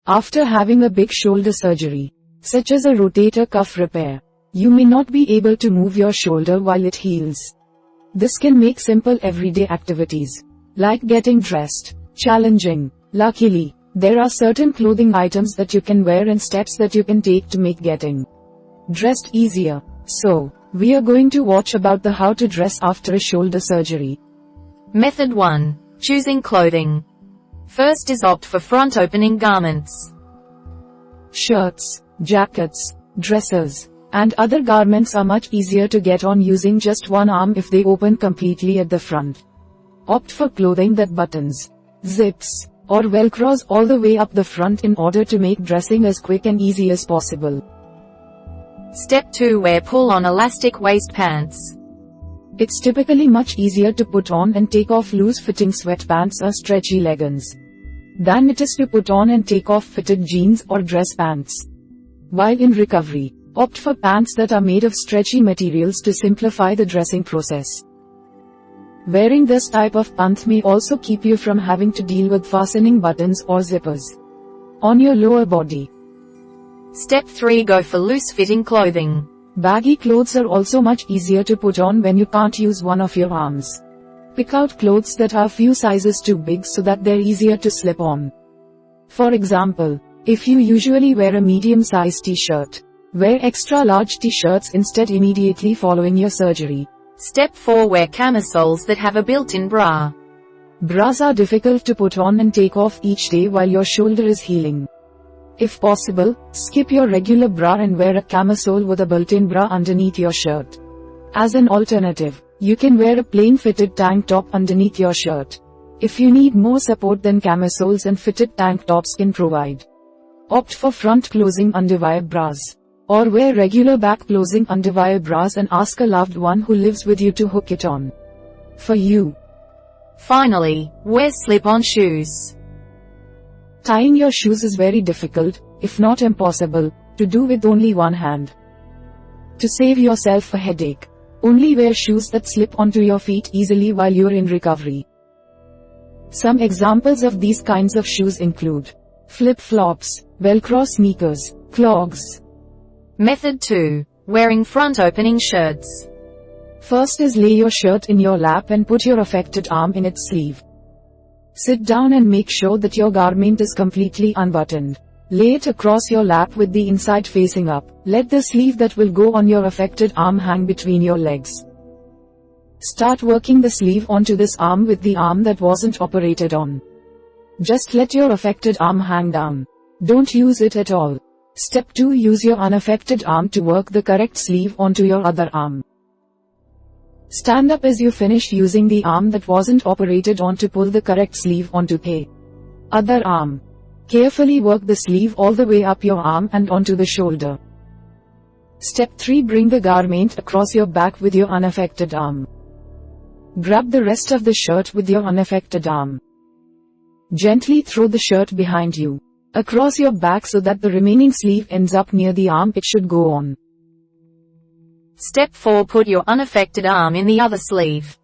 After having a big shoulder surgery, such as a rotator cuff repair, you may not be able to move your shoulder while it heals. This can make simple everyday activities, like getting dressed, challenging. Luckily, there are certain clothing items that you can wear and steps that you can take to make getting dressed easier. So, we are going to watch about the how to dress after a shoulder surgery. Method 1. Choosing clothing. First is opt for front opening garments. Shirts, jackets, dresses, and other garments are much easier to get on using just one arm if they open completely at the front. Opt for clothing that buttons, zips, or velcros all the way up the front in order to make dressing as quick and easy as possible. Step 2. Wear pull-on elastic waist pants. It's typically much easier to put on and take off loose-fitting sweatpants or stretchy leggings than it is to put on and take off fitted jeans or dress pants. While in recovery, opt for pants that are made of stretchy materials to simplify the dressing process. Wearing this type of pant may also keep you from having to deal with fastening buttons or zippers on your lower body. Step 3. Go for loose-fitting clothing. Baggy clothes are also much easier to put on when you can't use one of your arms. Pick out clothes that are few sizes too big so that they're easier to slip on. For example, if you usually wear a medium-sized t-shirt, wear extra large t-shirts instead immediately following your surgery. Step 4. Wear camisoles that have a built-in bra. Bras are difficult to put on and take off each day while your shoulder is healing. If possible, skip your regular bra and wear a camisole with a built-in bra underneath your shirt. As an alternative, you can wear a plain fitted tank top underneath your shirt, if you need more support than camisoles and fitted tank tops can provide. Opt for front closing underwire bras, or wear regular back closing underwire bras and ask a loved one who lives with you to hook it on for you. Finally, wear slip-on shoes. Tying your shoes is very difficult, if not impossible, to do with only one hand. To save yourself a headache, only wear shoes that slip onto your feet easily while you're in recovery. Some examples of these kinds of shoes include flip-flops, Velcro sneakers, clogs. Method 2. Wearing front opening shirts. First is lay your shirt in your lap and put your affected arm in its sleeve. Sit down and make sure that your garment is completely unbuttoned. Lay it across your lap with the inside facing up. Let the sleeve that will go on your affected arm hang between your legs. Start working the sleeve onto this arm with the arm that wasn't operated on. Just let your affected arm hang down. Don't use it at all. Step 2. Use your unaffected arm to work the correct sleeve onto your other arm. Stand up as you finish using the arm that wasn't operated on to pull the correct sleeve onto the other arm. Carefully work the sleeve all the way up your arm and onto the shoulder. Step 3. Bring the garment across your back with your unaffected arm. Grab the rest of the shirt with your unaffected arm. Gently throw the shirt behind you, across your back so that the remaining sleeve ends up near the arm it should go on. Step 4. Put your unaffected arm in the other sleeve.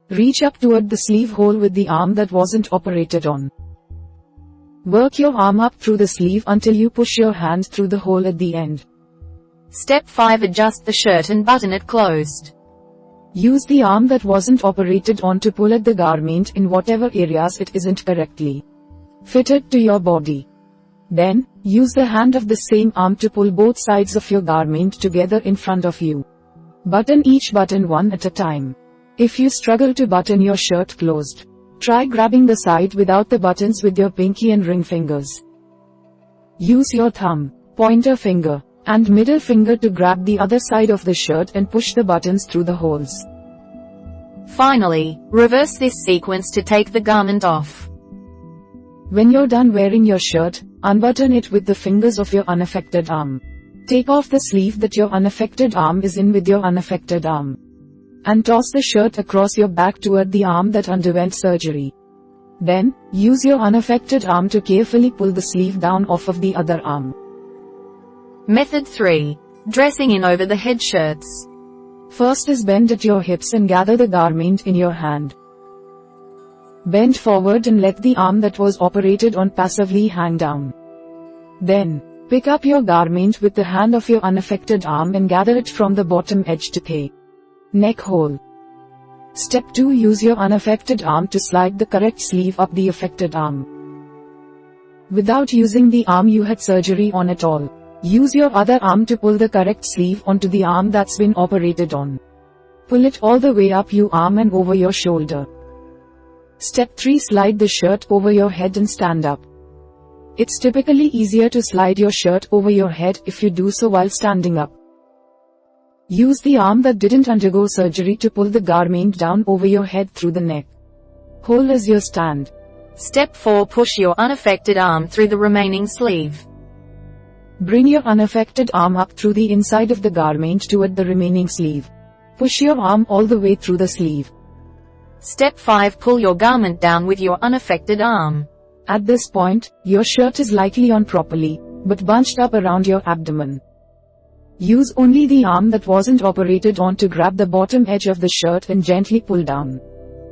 Reach up toward the sleeve hole with the arm that wasn't operated on. Work your arm up through the sleeve until you push your hand through the hole at the end. Step 5. Adjust the shirt and button it closed. Use the arm that wasn't operated on to pull at the garment in whatever areas it isn't correctly fitted to your body. Then, use the hand of the same arm to pull both sides of your garment together in front of you. Button each button one at a time. If you struggle to button your shirt closed, try grabbing the side without the buttons with your pinky and ring fingers. Use your thumb, pointer finger, and middle finger to grab the other side of the shirt and push the buttons through the holes. Finally, reverse this sequence to take the garment off. When you're done wearing your shirt, unbutton it with the fingers of your unaffected arm. Take off the sleeve that your unaffected arm is in with your unaffected arm. And toss the shirt across your back toward the arm that underwent surgery. Then, use your unaffected arm to carefully pull the sleeve down off of the other arm. Method 3. Dressing in over the head shirts. First is bend at your hips and gather the garment in your hand. Bend forward and let the arm that was operated on passively hang down. Then, pick up your garment with the hand of your unaffected arm and gather it from the bottom edge to the neck hole. Step 2. Use your unaffected arm to slide the correct sleeve up the affected arm. Without using the arm you had surgery on at all, use your other arm to pull the correct sleeve onto the arm that's been operated on. Pull it all the way up your arm and over your shoulder. Step 3. Slide the shirt over your head and stand up. It's typically easier to slide your shirt over your head if you do so while standing up. Use the arm that didn't undergo surgery to pull the garment down over your head through the neck hole as you stand. Step 4. Push your unaffected arm through the remaining sleeve. Bring your unaffected arm up through the inside of the garment toward the remaining sleeve. Push your arm all the way through the sleeve. Step 5. Pull your garment down with your unaffected arm. At this point, your shirt is likely on properly, but bunched up around your abdomen. Use only the arm that wasn't operated on to grab the bottom edge of the shirt and gently pull down,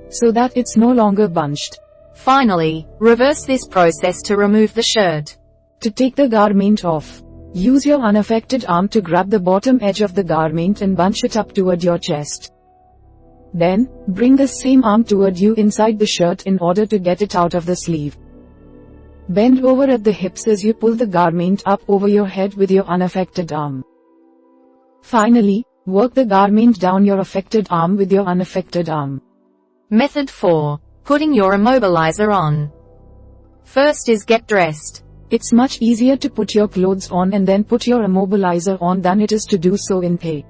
so that it's no longer bunched. Finally, reverse this process to remove the shirt. To take the garment off, use your unaffected arm to grab the bottom edge of the garment and bunch it up toward your chest. Then, bring the same arm toward you inside the shirt in order to get it out of the sleeve. Bend over at the hips as you pull the garment up over your head with your unaffected arm. Finally, work the garment down your affected arm with your unaffected arm. Method 4. Putting your immobilizer on. First is get dressed. It's much easier to put your clothes on and then put your immobilizer on than it is to do so in the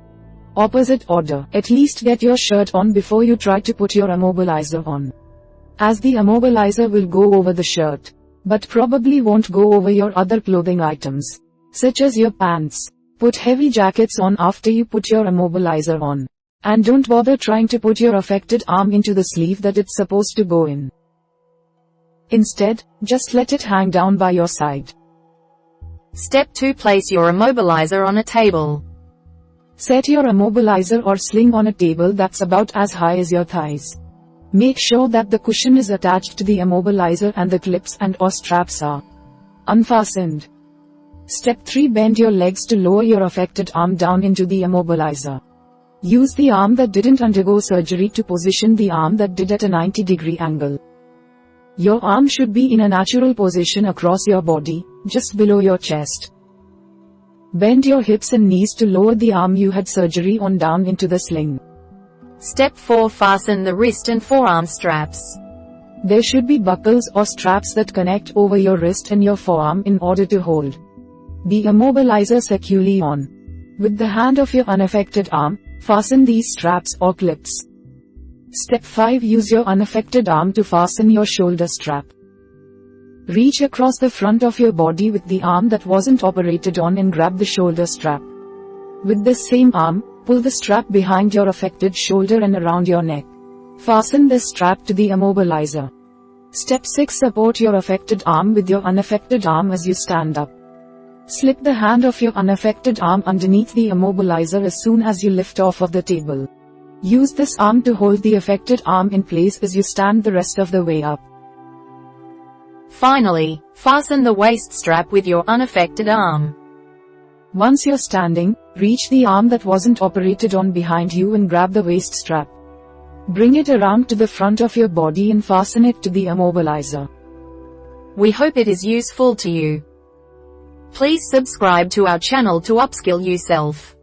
opposite order. At least get your shirt on before you try to put your immobilizer on, as the immobilizer will go over the shirt, but probably won't go over your other clothing items, such as your pants. Put heavy jackets on after you put your immobilizer on. And don't bother trying to put your affected arm into the sleeve that it's supposed to go in. Instead, just let it hang down by your side. Step 2. Place your immobilizer on a table. Set your immobilizer or sling on a table that's about as high as your thighs. Make sure that the cushion is attached to the immobilizer and the clips and/or straps are unfastened. Step 3. Bend your legs to lower your affected arm down into the immobilizer. Use the arm that didn't undergo surgery to position the arm that did at a 90-degree angle. Your arm should be in a natural position across your body, just below your chest. Bend your hips and knees to lower the arm you had surgery on down into the sling. Step 4. Fasten the wrist and forearm straps. There should be buckles or straps that connect over your wrist and your forearm in order to hold the immobilizer securely on. With the hand of your unaffected arm, fasten these straps or clips. Step 5. Use your unaffected arm to fasten your shoulder strap. Reach across the front of your body with the arm that wasn't operated on and grab the shoulder strap. With the same arm, pull the strap behind your affected shoulder and around your neck. Fasten this strap to the immobilizer. Step 6. Support your affected arm with your unaffected arm as you stand up. Slip the hand of your unaffected arm underneath the immobilizer as soon as you lift off of the table. Use this arm to hold the affected arm in place as you stand the rest of the way up. Finally, fasten the waist strap with your unaffected arm. Once you're standing, reach the arm that wasn't operated on behind you and grab the waist strap. Bring it around to the front of your body and fasten it to the immobilizer. We hope it is useful to you. Please subscribe to our channel to upskill yourself.